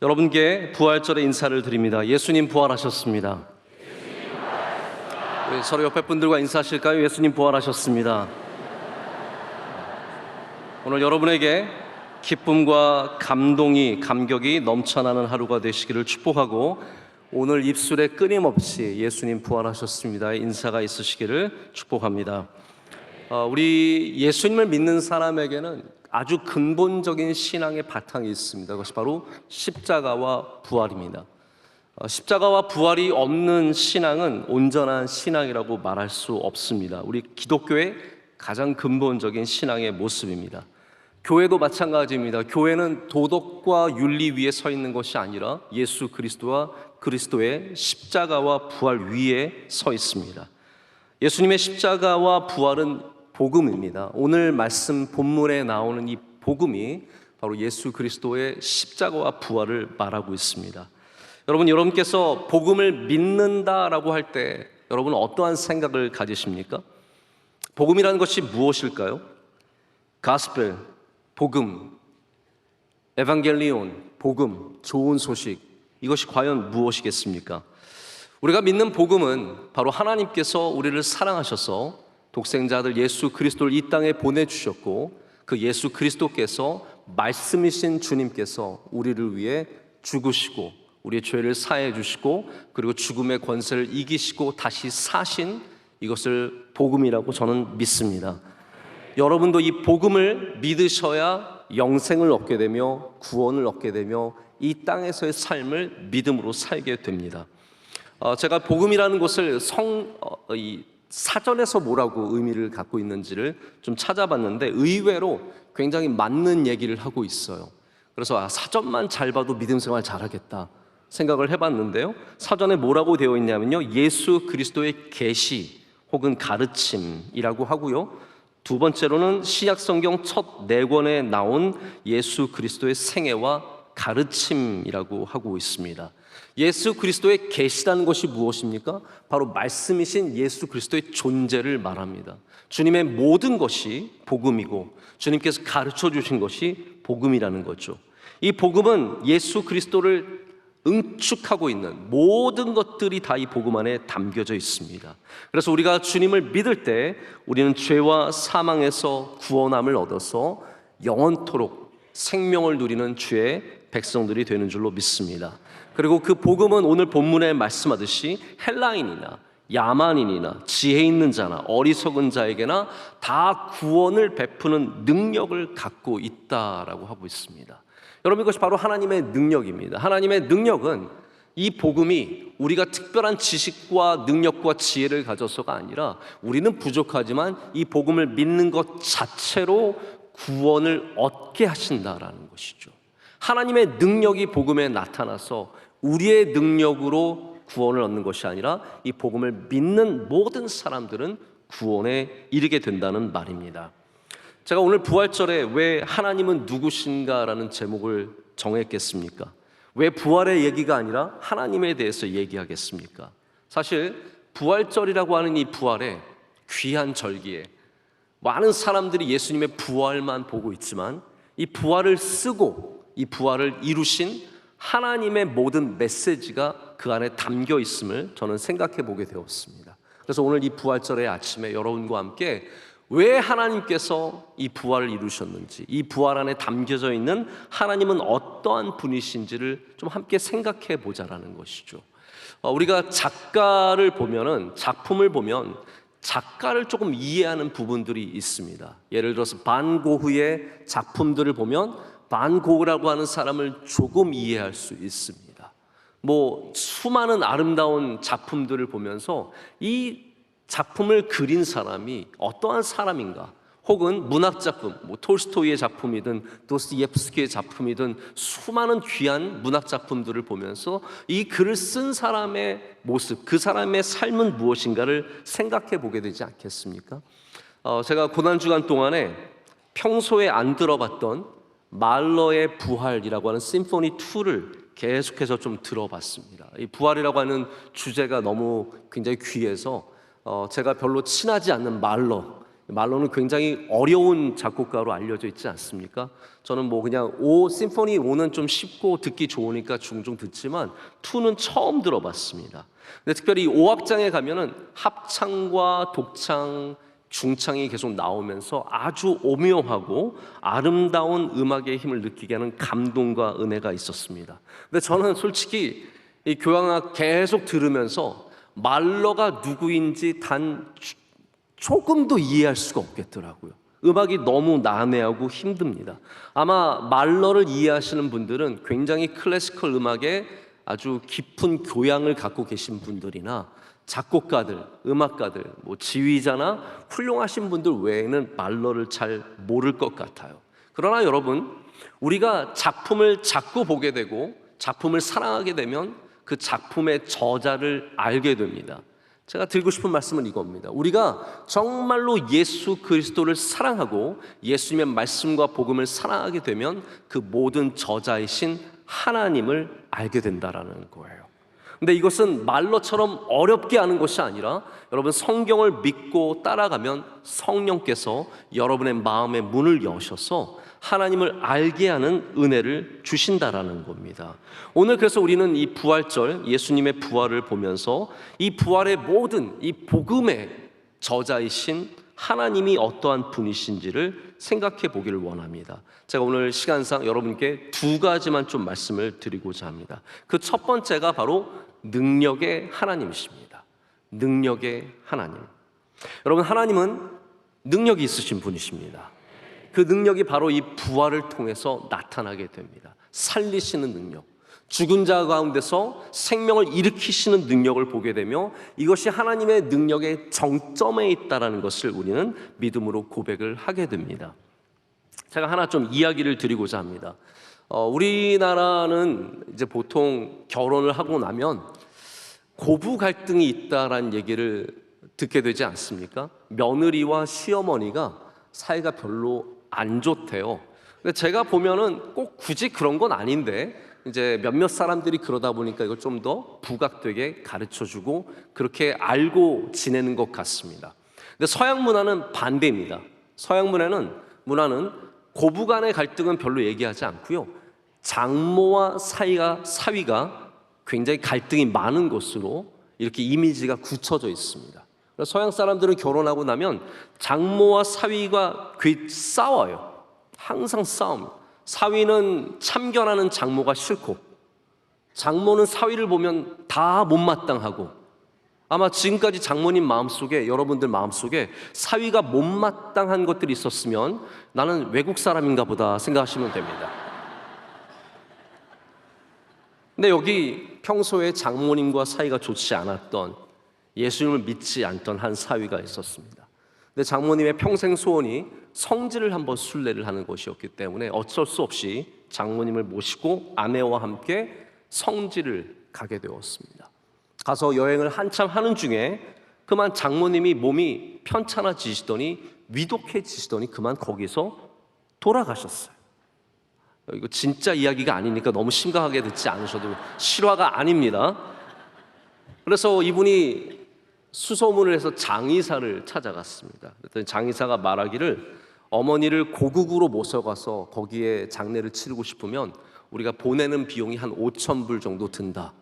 여러분께 부활절의 인사를 드립니다. 예수님 부활하셨습니다. 우리 서로 옆에 분들과 인사하실까요? 예수님 부활하셨습니다. 오늘 여러분에게 기쁨과 감격이 넘쳐나는 하루가 되시기를 축복하고, 오늘 입술에 끊임없이 예수님 부활하셨습니다의 인사가 있으시기를 축복합니다. 우리 예수님을 믿는 사람에게는 아주 근본적인 신앙의 바탕이 있습니다. 그것이 바로 십자가와 부활입니다. 십자가와 부활이 없는 신앙은 온전한 신앙이라고 말할 수 없습니다. 우리 기독교의 가장 근본적인 신앙의 모습입니다. 교회도 마찬가지입니다. 교회는 도덕과 윤리 위에 서 있는 것이 아니라 예수 그리스도와 그리스도의 십자가와 부활 위에 서 있습니다. 예수님의 십자가와 부활은 복음입니다. 오늘 말씀 본문에 나오는 이 복음이 바로 예수 그리스도의 십자가와 부활을 말하고 있습니다. 여러분께서 복음을 믿는다라고 할 때 여러분은 어떠한 생각을 가지십니까? 복음이라는 것이 무엇일까요? 가스펠, 복음, 에반겔리온, 복음, 좋은 소식, 이것이 과연 무엇이겠습니까? 우리가 믿는 복음은 바로 하나님께서 우리를 사랑하셔서 독생자들 예수 그리스도를 이 땅에 보내주셨고, 그 예수 그리스도께서 말씀이신 주님께서 우리를 위해 죽으시고 우리의 죄를 사해 주시고, 그리고 죽음의 권세를 이기시고 다시 사신, 이것을 복음이라고 저는 믿습니다. 여러분도 이 복음을 믿으셔야 영생을 얻게 되며 구원을 얻게 되며 이 땅에서의 삶을 믿음으로 살게 됩니다. 제가 복음이라는 것을 사전에서 뭐라고 의미를 갖고 있는지를 좀 찾아봤는데 의외로 굉장히 맞는 얘기를 하고 있어요. 그래서 사전만 잘 봐도 믿음 생활 잘하겠다 생각을 해봤는데요, 사전에 뭐라고 되어 있냐면요, 예수 그리스도의 계시 혹은 가르침이라고 하고요, 두 번째로는 신약성경 첫 4권에 나온 예수 그리스도의 생애와 가르침이라고 하고 있습니다. 예수 그리스도의 계시라는 것이 무엇입니까? 바로 말씀이신 예수 그리스도의 존재를 말합니다. 주님의 모든 것이 복음이고 주님께서 가르쳐 주신 것이 복음이라는 거죠. 이 복음은 예수 그리스도를 응축하고 있는 모든 것들이 다 이 복음 안에 담겨져 있습니다. 그래서 우리가 주님을 믿을 때 우리는 죄와 사망에서 구원함을 얻어서 영원토록 생명을 누리는 주의 백성들이 되는 줄로 믿습니다. 그리고 그 복음은 오늘 본문에 말씀하듯이 헬라인이나 야만인이나 지혜 있는 자나 어리석은 자에게나 다 구원을 베푸는 능력을 갖고 있다라고 하고 있습니다. 여러분, 이것이 바로 하나님의 능력입니다. 하나님의 능력은 이 복음이 우리가 특별한 지식과 능력과 지혜를 가져서가 아니라 우리는 부족하지만 이 복음을 믿는 것 자체로 구원을 얻게 하신다라는 것이죠. 하나님의 능력이 복음에 나타나서 우리의 능력으로 구원을 얻는 것이 아니라 이 복음을 믿는 모든 사람들은 구원에 이르게 된다는 말입니다. 제가 오늘 부활절에 왜 하나님은 누구신가라는 제목을 정했겠습니까? 왜 부활의 얘기가 아니라 하나님에 대해서 얘기하겠습니까? 사실 부활절이라고 하는 이 부활의 귀한 절기에 많은 사람들이 예수님의 부활만 보고 있지만 이 부활을 쓰고 이 부활을 이루신 하나님의 모든 메시지가 그 안에 담겨 있음을 저는 생각해 보게 되었습니다. 그래서 오늘 이 부활절의 아침에 여러분과 함께 왜 하나님께서 이 부활을 이루셨는지, 이 부활 안에 담겨져 있는 하나님은 어떠한 분이신지를 좀 함께 생각해 보자라는 것이죠. 우리가 작가를 보면은, 작품을 보면 작가를 조금 이해하는 부분들이 있습니다. 예를 들어서 반 고흐의 작품들을 보면 반 고흐라고 하는 사람을 조금 이해할 수 있습니다. 수많은 아름다운 작품들을 보면서 이 작품을 그린 사람이 어떠한 사람인가, 혹은 문학작품, 톨스토이의 작품이든 도스토옙스키의 작품이든 수많은 귀한 문학작품들을 보면서 이 글을 쓴 사람의 모습, 그 사람의 삶은 무엇인가를 생각해 보게 되지 않겠습니까? 제가 고난주간 동안에 평소에 안 들어봤던 말러의 부활이라고 하는 심포니 2를 계속해서 좀 들어봤습니다. 이 부활이라고 하는 주제가 너무 굉장히 귀해서 제가 별로 친하지 않는 말러, 말로는 굉장히 어려운 작곡가로 알려져 있지 않습니까? 저는 뭐 그냥 심포니 5는 좀 쉽고 듣기 좋으니까 종종 듣지만 2는 처음 들어봤습니다. 근데 특별히 5악장에 가면은 합창과 독창, 중창이 계속 나오면서 아주 오묘하고 아름다운 음악의 힘을 느끼게 하는 감동과 은혜가 있었습니다. 근데 저는 솔직히 이 교향악 계속 들으면서 말러가 누구인지 단 조금도 이해할 수가 없겠더라고요. 음악이 너무 난해하고 힘듭니다. 아마 말러를 이해하시는 분들은 굉장히 클래시컬 음악에 아주 깊은 교양을 갖고 계신 분들이나 작곡가들, 음악가들, 뭐 지휘자나 훌륭하신 분들 외에는 말러를 잘 모를 것 같아요. 그러나 여러분, 우리가 작품을 자꾸 보게 되고 작품을 사랑하게 되면 그 작품의 저자를 알게 됩니다. 제가 드리고 싶은 말씀은 이겁니다. 우리가 정말로 예수 그리스도를 사랑하고 예수님의 말씀과 복음을 사랑하게 되면 그 모든 저자이신 하나님을 알게 된다라는 거예요. 근데 이것은 말로처럼 어렵게 하는 것이 아니라 여러분 성경을 믿고 따라가면 성령께서 여러분의 마음의 문을 여셔서 하나님을 알게 하는 은혜를 주신다라는 겁니다. 오늘 그래서 우리는 이 부활절 예수님의 부활을 보면서 이 부활의 모든 이 복음의 저자이신 하나님이 어떠한 분이신지를 생각해 보기를 원합니다. 제가 오늘 시간상 여러분께 두 가지만 좀 말씀을 드리고자 합니다. 그 첫 번째가 바로 능력의 하나님이십니다. 능력의 하나님. 여러분, 하나님은 능력이 있으신 분이십니다. 그 능력이 바로 이 부활을 통해서 나타나게 됩니다. 살리시는 능력, 죽은 자 가운데서 생명을 일으키시는 능력을 보게 되며 이것이 하나님의 능력의 정점에 있다는 것을 우리는 믿음으로 고백을 하게 됩니다. 제가 하나 좀 이야기를 드리고자 합니다. 우리나라는 이제 보통 결혼을 하고 나면 고부 갈등이 있다라는 얘기를 듣게 되지 않습니까? 며느리와 시어머니가 사이가 별로 안 좋대요. 근데 제가 보면은 꼭 굳이 그런 건 아닌데 이제 몇몇 사람들이 그러다 보니까 이걸 좀 더 부각되게 가르쳐주고 그렇게 알고 지내는 것 같습니다. 근데 서양 문화는 반대입니다. 서양 문화는 고부 간의 갈등은 별로 얘기하지 않고요. 장모와 사위가 굉장히 갈등이 많은 것으로 이렇게 이미지가 굳혀져 있습니다. 서양 사람들은 결혼하고 나면 장모와 사위가 싸워요. 항상 싸웁니다. 사위는 참견하는 장모가 싫고 장모는 사위를 보면 다 못마땅하고 아마 지금까지 장모님 마음속에 여러분들 마음속에 사위가 못마땅한 것들이 있었으면 나는 외국 사람인가 보다 생각하시면 됩니다. 근데 여기 평소에 장모님과 사이가 좋지 않았던 예수님을 믿지 않던 한 사위가 있었습니다. 근데 장모님의 평생 소원이 성지를 한번 순례를 하는 것이었기 때문에 어쩔 수 없이 장모님을 모시고 아내와 함께 성지를 가게 되었습니다. 가서 여행을 한참 하는 중에 그만 장모님이 몸이 편찮아지시더니 위독해지시더니 그만 거기서 돌아가셨어요. 이거 진짜 이야기가 아니니까 너무 심각하게 듣지 않으셔도 실화가 아닙니다. 그래서 이분이 수소문을 해서 장의사를 찾아갔습니다. 그랬더니 장의사가 말하기를 어머니를 고국으로 모셔가서 거기에 장례를 치르고 싶으면 우리가 보내는 비용이 한 5,000불 정도 든다.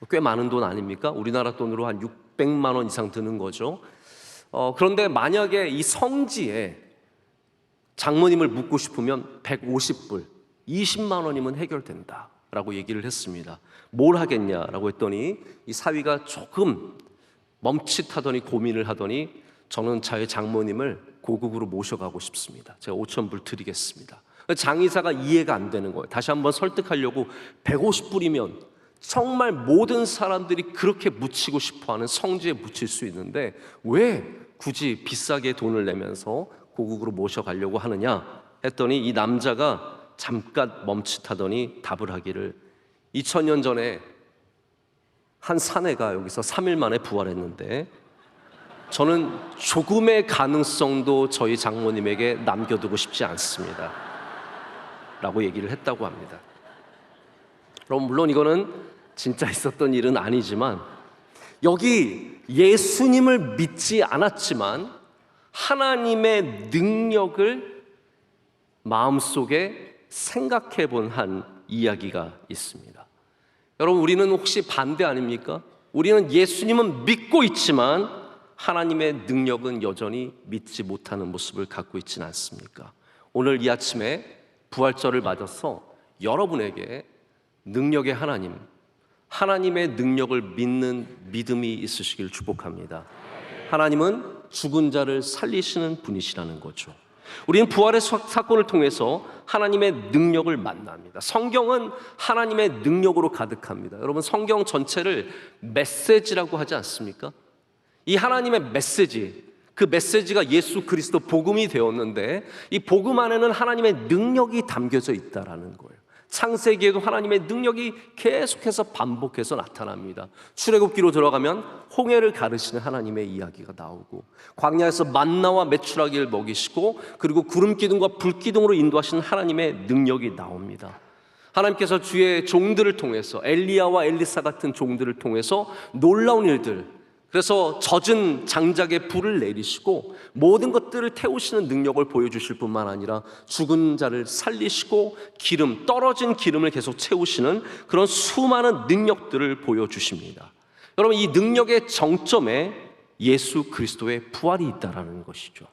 꽤 많은 돈 아닙니까? 우리나라 돈으로 한 600만 원 이상 드는 거죠. 그런데 만약에 이 성지에 장모님을 묻고 싶으면 150불, 20만 원이면 해결된다 라고 얘기를 했습니다. 뭘 하겠냐라고 했더니 이 사위가 조금 멈칫하더니 고민을 하더니 저는 저의 장모님을 고국으로 모셔가고 싶습니다. 제가 5,000불 드리겠습니다. 장의사가 이해가 안 되는 거예요. 다시 한번 설득하려고 150불이면 정말 모든 사람들이 그렇게 묻히고 싶어하는 성지에 묻힐 수 있는데 왜 굳이 비싸게 돈을 내면서 고국으로 모셔가려고 하느냐 했더니 이 남자가 잠깐 멈칫하더니 답을 하기를 2000년 전에 한 사내가 여기서 3일 만에 부활했는데 저는 조금의 가능성도 저희 장모님에게 남겨두고 싶지 않습니다 라고 얘기를 했다고 합니다. 그럼 물론 이거는 진짜 있었던 일은 아니지만 여기 예수님을 믿지 않았지만 하나님의 능력을 마음속에 생각해 본 한 이야기가 있습니다. 여러분, 우리는 혹시 반대 아닙니까? 우리는 예수님은 믿고 있지만 하나님의 능력은 여전히 믿지 못하는 모습을 갖고 있지는 않습니까? 오늘 이 아침에 부활절을 맞아서 여러분에게 능력의 하나님, 하나님의 능력을 믿는 믿음이 있으시길 축복합니다. 하나님은 죽은 자를 살리시는 분이시라는 거죠. 우리는 부활의 사건을 통해서 하나님의 능력을 만납니다. 성경은 하나님의 능력으로 가득합니다. 여러분, 성경 전체를 메시지라고 하지 않습니까? 이 하나님의 메시지, 그 메시지가 예수 그리스도 복음이 되었는데 이 복음 안에는 하나님의 능력이 담겨져 있다라는 거예요. 창세기에도 하나님의 능력이 계속해서 반복해서 나타납니다. 출애굽기로 들어가면 홍해를 가르시는 하나님의 이야기가 나오고, 광야에서 만나와 메추라기를 먹이시고, 그리고 구름 기둥과 불 기둥으로 인도하시는 하나님의 능력이 나옵니다. 하나님께서 주의 종들을 통해서, 엘리야와 엘리사 같은 종들을 통해서 놀라운 일들, 그래서 젖은 장작에 불을 내리시고 모든 것들을 태우시는 능력을 보여주실 뿐만 아니라 죽은 자를 살리시고 기름, 떨어진 기름을 계속 채우시는 그런 수많은 능력들을 보여주십니다. 여러분, 이 능력의 정점에 예수 그리스도의 부활이 있다는 것이죠.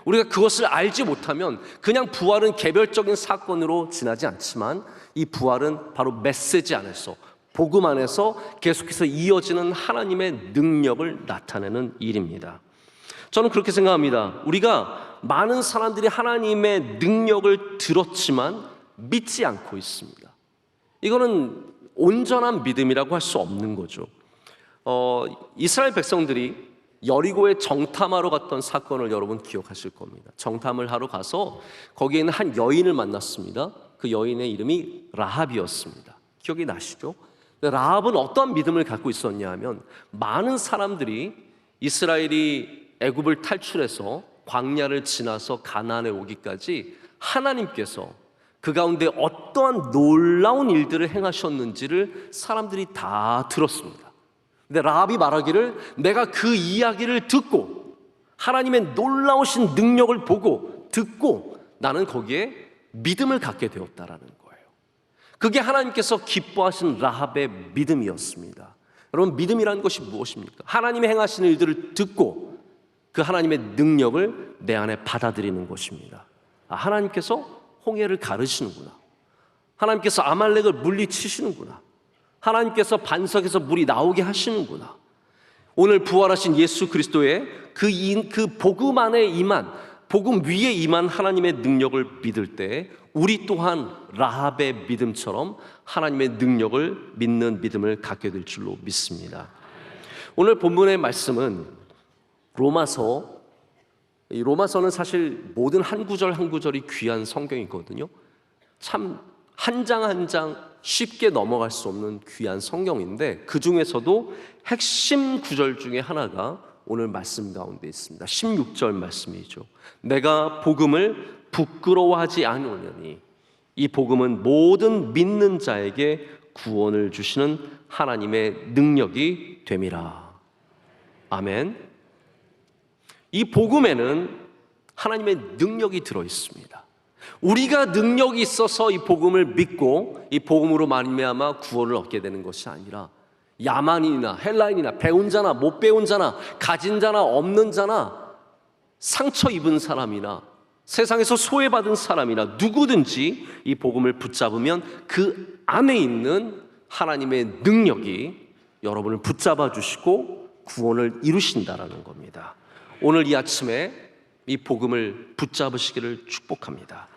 우리가 그것을 알지 못하면 그냥 부활은 개별적인 사건으로 지나지 않지만 이 부활은 바로 메시지 안에서, 복음 안에서 계속해서 이어지는 하나님의 능력을 나타내는 일입니다. 저는 그렇게 생각합니다. 우리가 많은 사람들이 하나님의 능력을 들었지만 믿지 않고 있습니다. 이거는 온전한 믿음이라고 할 수 없는 거죠. 이스라엘 백성들이 여리고에 정탐하러 갔던 사건을 여러분 기억하실 겁니다. 정탐을 하러 가서 거기에 있는 한 여인을 만났습니다. 그 여인의 이름이 라합이었습니다. 기억이 나시죠? 라합은 어떠한 믿음을 갖고 있었냐 하면, 많은 사람들이 이스라엘이 애굽을 탈출해서 광야를 지나서 가나안에 오기까지 하나님께서 그 가운데 어떠한 놀라운 일들을 행하셨는지를 사람들이 다 들었습니다. 근데 라합이 말하기를, 내가 그 이야기를 듣고 하나님의 놀라우신 능력을 보고 듣고 나는 거기에 믿음을 갖게 되었다라는 거예요. 그게 하나님께서 기뻐하신 라합의 믿음이었습니다. 여러분, 믿음이라는 것이 무엇입니까? 하나님의 행하시는 일들을 듣고 그 하나님의 능력을 내 안에 받아들이는 것입니다. 하나님께서 홍해를 가르시는구나. 하나님께서 아말렉을 물리치시는구나. 하나님께서 반석에서 물이 나오게 하시는구나. 오늘 부활하신 예수 그리스도의 그 복음 안에 임한, 복음 위에 임한 하나님의 능력을 믿을 때 우리 또한 라합의 믿음처럼 하나님의 능력을 믿는 믿음을 갖게 될 줄로 믿습니다. 오늘 본문의 말씀은 로마서는 사실 모든 한 구절 한 구절이 귀한 성경이거든요. 참 한 장 한 장 쉽게 넘어갈 수 없는 귀한 성경인데, 그 중에서도 핵심 구절 중에 하나가 오늘 말씀 가운데 있습니다. 16절 말씀이죠. 내가 복음을 부끄러워하지 아니하노니 이 복음은 모든 믿는 자에게 구원을 주시는 하나님의 능력이 됨이라. 아멘. 이 복음에는 하나님의 능력이 들어 있습니다. 우리가 능력이 있어서 이 복음을 믿고 이 복음으로 말미암아 구원을 얻게 되는 것이 아니라, 야만인이나 헬라인이나 배운 자나 못 배운 자나 가진 자나 없는 자나 상처 입은 사람이나 세상에서 소외받은 사람이나 누구든지 이 복음을 붙잡으면 그 안에 있는 하나님의 능력이 여러분을 붙잡아 주시고 구원을 이루신다라는 겁니다. 오늘 이 아침에 이 복음을 붙잡으시기를 축복합니다.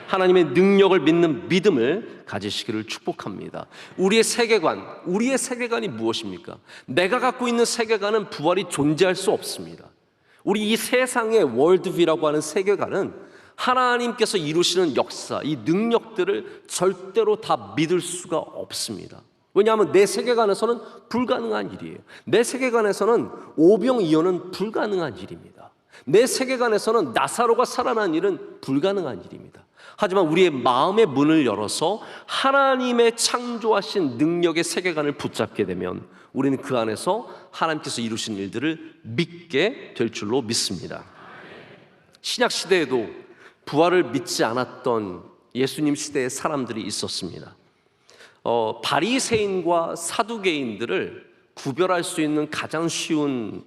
하나님의 능력을 믿는 믿음을 가지시기를 축복합니다. 우리의 세계관이 무엇입니까? 내가 갖고 있는 세계관은 부활이 존재할 수 없습니다. 우리 이 세상의 월드뷰라고 하는 세계관은 하나님께서 이루시는 역사, 이 능력들을 절대로 다 믿을 수가 없습니다. 왜냐하면 내 세계관에서는 불가능한 일이에요. 내 세계관에서는 오병이어는 불가능한 일입니다. 내 세계관에서는 나사로가 살아난 일은 불가능한 일입니다. 하지만 우리의 마음의 문을 열어서 하나님의 창조하신 능력의 세계관을 붙잡게 되면 우리는 그 안에서 하나님께서 이루신 일들을 믿게 될 줄로 믿습니다. 신약 시대에도 부활을 믿지 않았던 예수님 시대의 사람들이 있었습니다. 바리새인과 사두개인들을 구별할 수 있는 가장 쉬운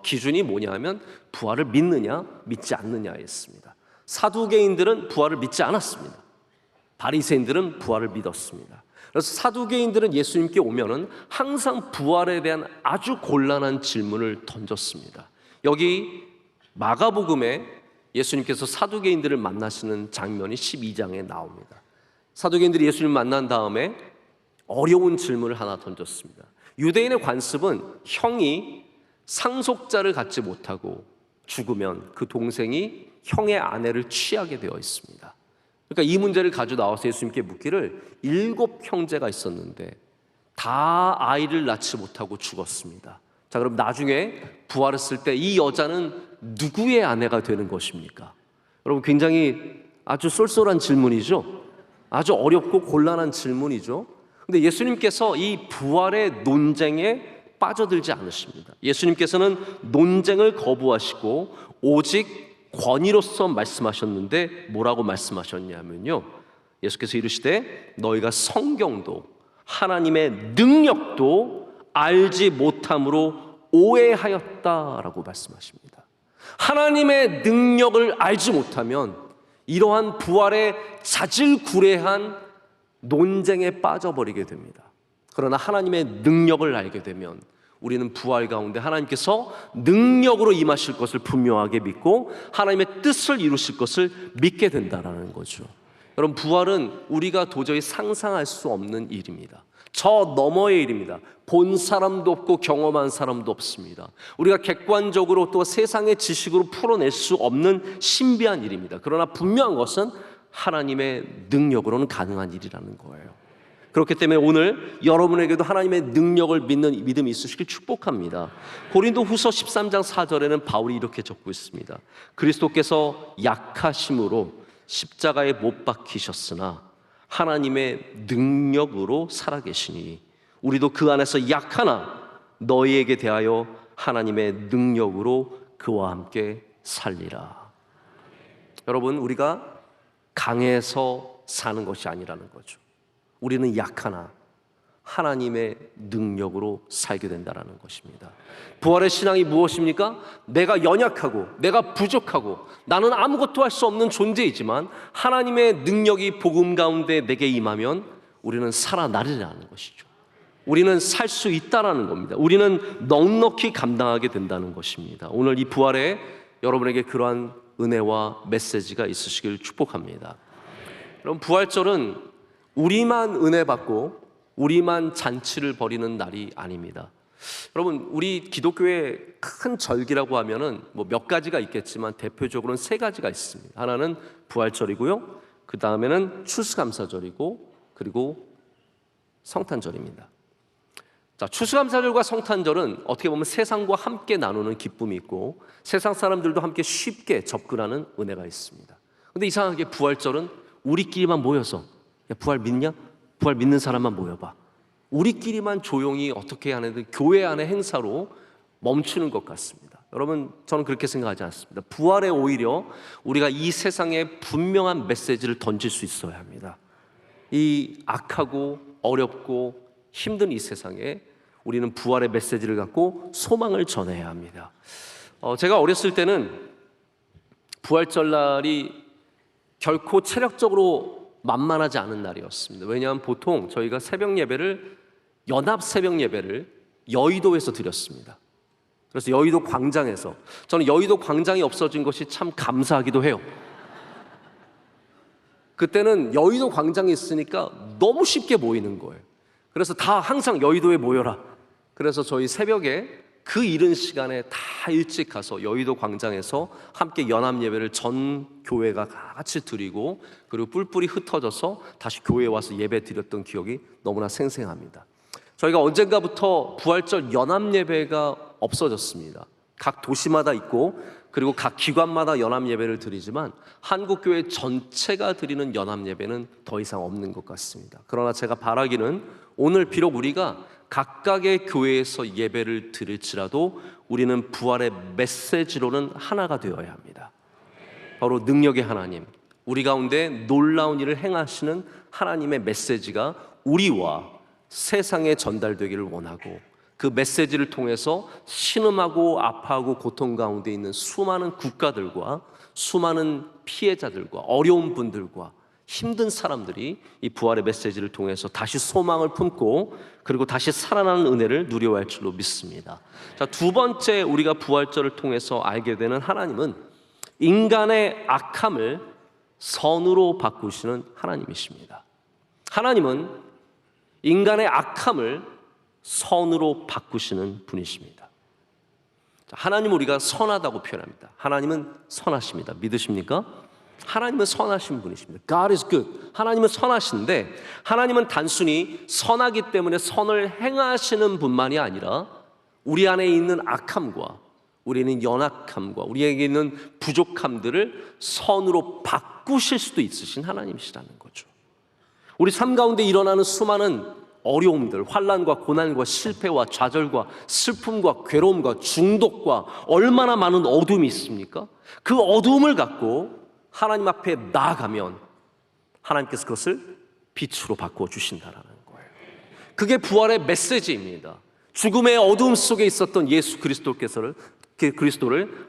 기준이 뭐냐면 부활을 믿느냐 믿지 않느냐였습니다. 사두개인들은 부활을 믿지 않았습니다. 바리새인들은 부활을 믿었습니다. 그래서 사두개인들은 예수님께 오면은 항상 부활에 대한 아주 곤란한 질문을 던졌습니다. 여기 마가복음에 예수님께서 사두개인들을 만나시는 장면이 12장에 나옵니다. 사두개인들이 예수님을 만난 다음에 어려운 질문을 하나 던졌습니다. 유대인의 관습은 형이 상속자를 갖지 못하고 죽으면 그 동생이 형의 아내를 취하게 되어 있습니다. 그러니까 이 문제를 가지고 나와서 예수님께 묻기를 7 형제가 있었는데 다 아이를 낳지 못하고 죽었습니다. 자, 그럼 나중에 부활했을 때 이 여자는 누구의 아내가 되는 것입니까? 여러분, 굉장히 아주 쏠쏠한 질문이죠. 아주 어렵고 곤란한 질문이죠. 근데 예수님께서 이 부활의 논쟁에 빠져들지 않으십니다. 예수님께서는 논쟁을 거부하시고 오직 권위로서 말씀하셨는데 뭐라고 말씀하셨냐면요, 예수께서 이르시되 너희가 성경도 하나님의 능력도 알지 못함으로 오해하였다라고 말씀하십니다. 하나님의 능력을 알지 못하면 이러한 부활의 자질구레한 논쟁에 빠져버리게 됩니다. 그러나 하나님의 능력을 알게 되면 우리는 부활 가운데 하나님께서 능력으로 임하실 것을 분명하게 믿고 하나님의 뜻을 이루실 것을 믿게 된다는 거죠. 여러분, 부활은 우리가 도저히 상상할 수 없는 일입니다. 저 너머의 일입니다. 본 사람도 없고 경험한 사람도 없습니다. 우리가 객관적으로 또 세상의 지식으로 풀어낼 수 없는 신비한 일입니다. 그러나 분명한 것은 하나님의 능력으로는 가능한 일이라는 거예요. 그렇기 때문에 오늘 여러분에게도 하나님의 능력을 믿는 믿음이 있으시길 축복합니다. 고린도후서 13장 4절에는 바울이 이렇게 적고 있습니다. 그리스도께서 약하심으로 십자가에 못 박히셨으나 하나님의 능력으로 살아계시니 우리도 그 안에서 약하나 너희에게 대하여 하나님의 능력으로 그와 함께 살리라. 여러분, 우리가 강해서 사는 것이 아니라는 거죠. 우리는 약하나 하나님의 능력으로 살게 된다는 것입니다. 부활의 신앙이 무엇입니까? 내가 연약하고 내가 부족하고 나는 아무것도 할 수 없는 존재이지만 하나님의 능력이 복음 가운데 내게 임하면 우리는 살아나리라는 것이죠. 우리는 살 수 있다라는 겁니다. 우리는 넉넉히 감당하게 된다는 것입니다. 오늘 이 부활에 여러분에게 그러한 은혜와 메시지가 있으시길 축복합니다. 여러분, 부활절은 우리만 은혜 받고 우리만 잔치를 벌이는 날이 아닙니다. 여러분, 우리 기독교의 큰 절기라고 하면은 뭐 몇 가지가 있겠지만 대표적으로는 3가지가 있습니다. 하나는 부활절이고요, 그 다음에는 추수감사절이고, 그리고 성탄절입니다. 자, 추수감사절과 성탄절은 어떻게 보면 세상과 함께 나누는 기쁨이 있고 세상 사람들도 함께 쉽게 접근하는 은혜가 있습니다. 근데 이상하게 부활절은 우리끼리만 모여서, 야, 부활 믿냐? 부활 믿는 사람만 모여봐. 우리끼리만 조용히 어떻게 하는 교회 안의 행사로 멈추는 것 같습니다. 여러분, 저는 그렇게 생각하지 않습니다. 부활에 오히려 우리가 이 세상에 분명한 메시지를 던질 수 있어야 합니다. 이 악하고 어렵고 힘든 이 세상에 우리는 부활의 메시지를 갖고 소망을 전해야 합니다. 제가 어렸을 때는 부활절날이 결코 체력적으로 만만하지 않은 날이었습니다. 왜냐하면 보통 저희가 새벽 예배를, 연합 새벽 예배를 여의도에서 드렸습니다. 그래서 여의도 광장에서, 저는 여의도 광장이 없어진 것이 참 감사하기도 해요. 그때는 여의도 광장이 있으니까 너무 쉽게 모이는 거예요. 그래서 다 항상 여의도에 모여라. 그래서 저희 새벽에 그 이른 시간에 다 일찍 가서 여의도 광장에서 함께 연합 예배를 전 교회가 같이 드리고, 그리고 뿔뿔이 흩어져서 다시 교회에 와서 예배 드렸던 기억이 너무나 생생합니다. 저희가 언젠가부터 부활절 연합 예배가 없어졌습니다. 각 도시마다 있고 그리고 각 기관마다 연합 예배를 드리지만 한국교회 전체가 드리는 연합 예배는 더 이상 없는 것 같습니다. 그러나 제가 바라기는 오늘 비록 우리가 각각의 교회에서 예배를 드릴지라도 우리는 부활의 메시지로는 하나가 되어야 합니다. 바로 능력의 하나님, 우리 가운데 놀라운 일을 행하시는 하나님의 메시지가 우리와 세상에 전달되기를 원하고, 그 메시지를 통해서 신음하고 아파하고 고통 가운데 있는 수많은 국가들과 수많은 피해자들과 어려운 분들과 힘든 사람들이 이 부활의 메시지를 통해서 다시 소망을 품고 그리고 다시 살아나는 은혜를 누려야 할 줄로 믿습니다. 자, 두 번째 우리가 부활절을 통해서 알게 되는 하나님은 인간의 악함을 선으로 바꾸시는 하나님이십니다. 하나님은 인간의 악함을 선으로 바꾸시는 분이십니다. 하나님 우리가 선하다고 표현합니다. 하나님은 선하십니다. 믿으십니까? 하나님은 선하신 분이십니다. God is good. 하나님은 선하신데, 하나님은 단순히 선하기 때문에 선을 행하시는 분만이 아니라 우리 안에 있는 악함과 우리는 연약함과 우리에게 있는 부족함들을 선으로 바꾸실 수도 있으신 하나님이시라는 거죠. 우리 삶 가운데 일어나는 수많은 어려움들, 환난과 고난과 실패와 좌절과 슬픔과 괴로움과 중독과 얼마나 많은 어둠이 있습니까? 그 어둠을 갖고 하나님 앞에 나아가면 하나님께서 그것을 빛으로 바꾸어 주신다라는 거예요. 그게 부활의 메시지입니다. 죽음의 어둠 속에 있었던 예수 그리스도를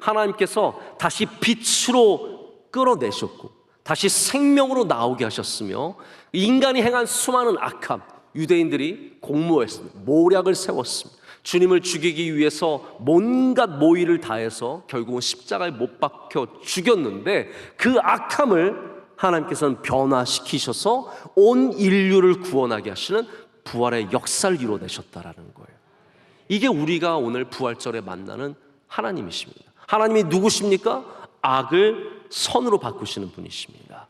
하나님께서 다시 빛으로 끌어내셨고 다시 생명으로 나오게 하셨으며, 인간이 행한 수많은 악함, 유대인들이 공모했습니다. 모략을 세웠습니다. 주님을 죽이기 위해서 온갖 모의를 다해서 결국은 십자가에 못 박혀 죽였는데, 그 악함을 하나님께서는 변화시키셔서 온 인류를 구원하게 하시는 부활의 역사를 이루어내셨다라는 거예요. 이게 우리가 오늘 부활절에 만나는 하나님이십니다. 하나님이 누구십니까? 악을 선으로 바꾸시는 분이십니다.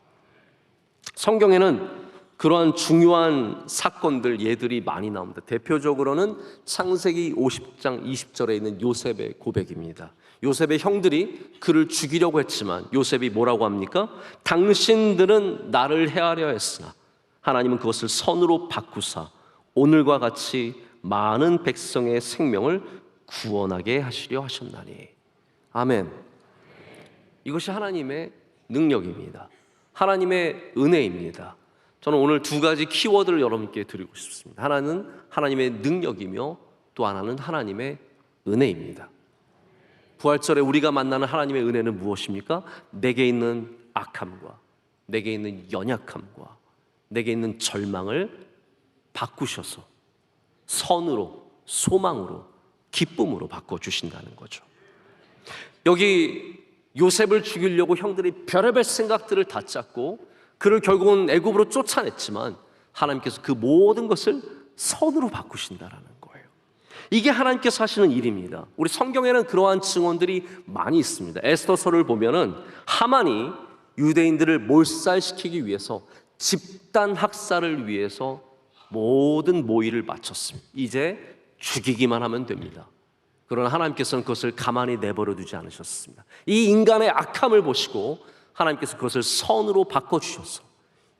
성경에는 그러한 중요한 사건들, 예들이 많이 나옵니다. 대표적으로는 창세기 50장 20절에 있는 요셉의 고백입니다. 요셉의 형들이 그를 죽이려고 했지만 요셉이 뭐라고 합니까? 당신들은 나를 해하려 했으나 하나님은 그것을 선으로 바꾸사 오늘과 같이 많은 백성의 생명을 구원하게 하시려 하셨나니. 아멘. 이것이 하나님의 능력입니다. 하나님의 은혜입니다. 저는 오늘 두 가지 키워드를 여러분께 드리고 싶습니다. 하나는 하나님의 능력이며 또 하나는 하나님의 은혜입니다. 부활절에 우리가 만나는 하나님의 은혜는 무엇입니까? 내게 있는 악함과 내게 있는 연약함과 내게 있는 절망을 바꾸셔서 선으로, 소망으로, 기쁨으로 바꿔주신다는 거죠. 여기 요셉을 죽이려고 형들이 별의별 생각들을 다 짰고 그를 결국은 애굽으로 쫓아냈지만 하나님께서 그 모든 것을 선으로 바꾸신다라는 거예요. 이게 하나님께서 하시는 일입니다. 우리 성경에는 그러한 증언들이 많이 있습니다. 에스더서를 보면은 하만이 유대인들을 몰살시키기 위해서 집단 학살을 위해서 모든 모의를 마쳤습니다. 이제 죽이기만 하면 됩니다. 그러나 하나님께서는 그것을 가만히 내버려 두지 않으셨습니다. 이 인간의 악함을 보시고 하나님께서 그것을 선으로 바꿔주셔서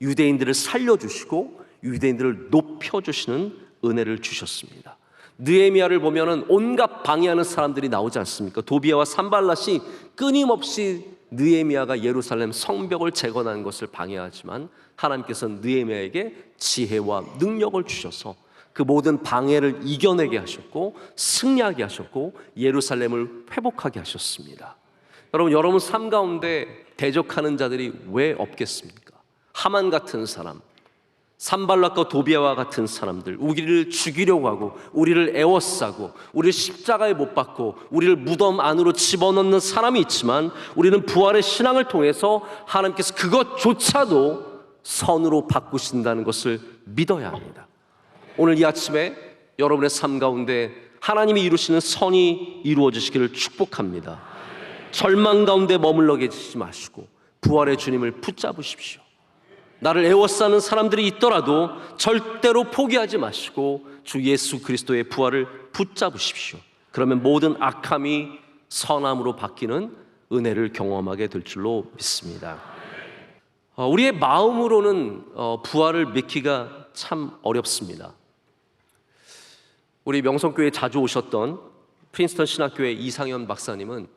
유대인들을 살려주시고 유대인들을 높여주시는 은혜를 주셨습니다. 느헤미야를 보면은 온갖 방해하는 사람들이 나오지 않습니까? 도비아와 산발랏이 끊임없이 느헤미야가 예루살렘 성벽을 재건하는 것을 방해하지만 하나님께서는 느헤미야에게 지혜와 능력을 주셔서 그 모든 방해를 이겨내게 하셨고 승리하게 하셨고 예루살렘을 회복하게 하셨습니다. 여러분 삶 가운데 대적하는 자들이 왜 없겠습니까? 하만 같은 사람, 산발랏과 도비아와 같은 사람들, 우리를 죽이려고 하고 우리를 애워싸고 우리를 십자가에 못 박고 우리를 무덤 안으로 집어넣는 사람이 있지만 우리는 부활의 신앙을 통해서 하나님께서 그것조차도 선으로 바꾸신다는 것을 믿어야 합니다. 오늘 이 아침에 여러분의 삶 가운데 하나님이 이루시는 선이 이루어지시기를 축복합니다. 절망 가운데 머물러 계시지 마시고 부활의 주님을 붙잡으십시오. 나를 애워싸는 사람들이 있더라도 절대로 포기하지 마시고 주 예수 그리스도의 부활을 붙잡으십시오. 그러면 모든 악함이 선함으로 바뀌는 은혜를 경험하게 될 줄로 믿습니다. 우리의 마음으로는 부활을 믿기가 참 어렵습니다. 우리 명성교회에 자주 오셨던 프린스턴 신학교의 이상현 박사님은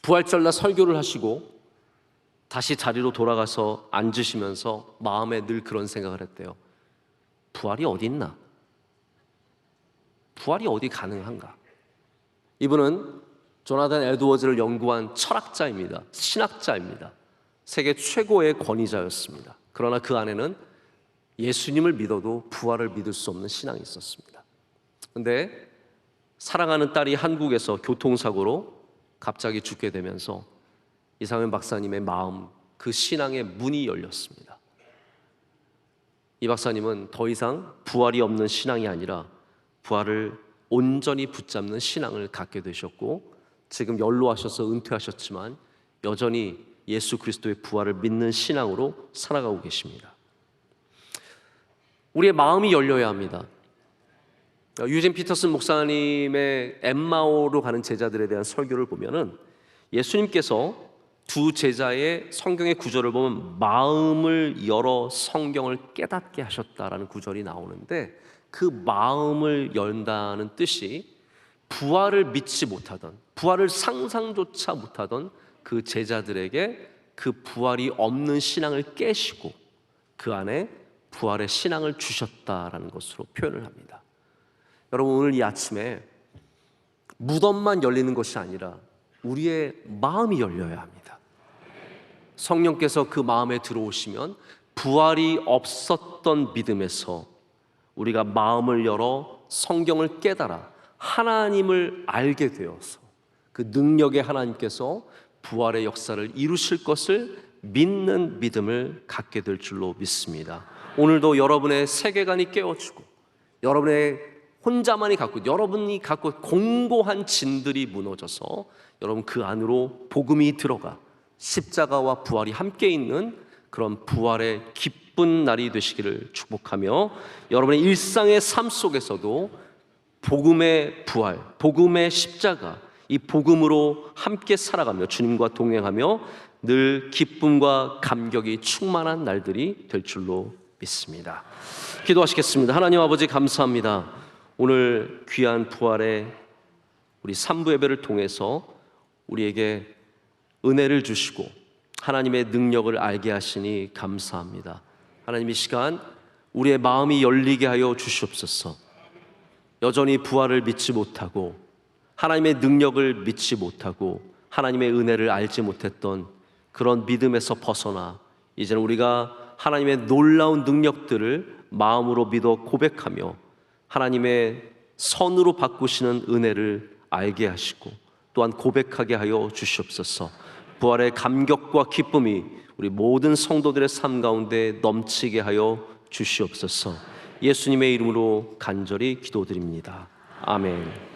부활절날 설교를 하시고 다시 자리로 돌아가서 앉으시면서 마음에 늘 그런 생각을 했대요. 부활이 어디 있나? 부활이 어디 가능한가? 이분은 조나단 에드워즈를 연구한 철학자입니다. 신학자입니다. 세계 최고의 권위자였습니다. 그러나 그 안에는 예수님을 믿어도 부활을 믿을 수 없는 신앙이 있었습니다. 그런데 사랑하는 딸이 한국에서 교통사고로 갑자기 죽게 되면서 이상현 박사님의 마음, 그 신앙의 문이 열렸습니다. 이 박사님은 더 이상 부활이 없는 신앙이 아니라 부활을 온전히 붙잡는 신앙을 갖게 되셨고, 지금 연로하셔서 은퇴하셨지만 여전히 예수 그리스도의 부활을 믿는 신앙으로 살아가고 계십니다. 우리의 마음이 열려야 합니다. 유진 피터슨 목사님의 엠마오로 가는 제자들에 대한 설교를 보면은 예수님께서 두 제자의 성경의 구절을 보면 마음을 열어 성경을 깨닫게 하셨다라는 구절이 나오는데, 그 마음을 연다는 뜻이 부활을 믿지 못하던, 부활을 상상조차 못하던 그 제자들에게 그 부활이 없는 신앙을 깨시고 그 안에 부활의 신앙을 주셨다라는 것으로 표현을 합니다. 여러분, 오늘 이 아침에 무덤만 열리는 것이 아니라 우리의 마음이 열려야 합니다. 성령께서 그 마음에 들어오시면 부활이 없었던 믿음에서 우리가 마음을 열어 성경을 깨달아 하나님을 알게 되어서 그 능력의 하나님께서 부활의 역사를 이루실 것을 믿는 믿음을 갖게 될 줄로 믿습니다. 오늘도 여러분의 세계관이 깨어지고 여러분의 혼자만이 갖고, 여러분이 갖고 공고한 진들이 무너져서 여러분 그 안으로 복음이 들어가 십자가와 부활이 함께 있는 그런 부활의 기쁜 날이 되시기를 축복하며, 여러분의 일상의 삶 속에서도 복음의 부활, 복음의 십자가, 이 복음으로 함께 살아가며 주님과 동행하며 늘 기쁨과 감격이 충만한 날들이 될 줄로 믿습니다. 기도하시겠습니다. 하나님 아버지, 감사합니다. 오늘 귀한 부활의 우리 3부 예배를 통해서 우리에게 은혜를 주시고 하나님의 능력을 알게 하시니 감사합니다. 하나님, 이 시간 우리의 마음이 열리게 하여 주시옵소서. 여전히 부활을 믿지 못하고 하나님의 능력을 믿지 못하고 하나님의 은혜를 알지 못했던 그런 믿음에서 벗어나 이제는 우리가 하나님의 놀라운 능력들을 마음으로 믿어 고백하며 하나님의 선으로 바꾸시는 은혜를 알게 하시고 또한 고백하게 하여 주시옵소서. 부활의 감격과 기쁨이 우리 모든 성도들의 삶 가운데 넘치게 하여 주시옵소서. 예수님의 이름으로 간절히 기도드립니다. 아멘.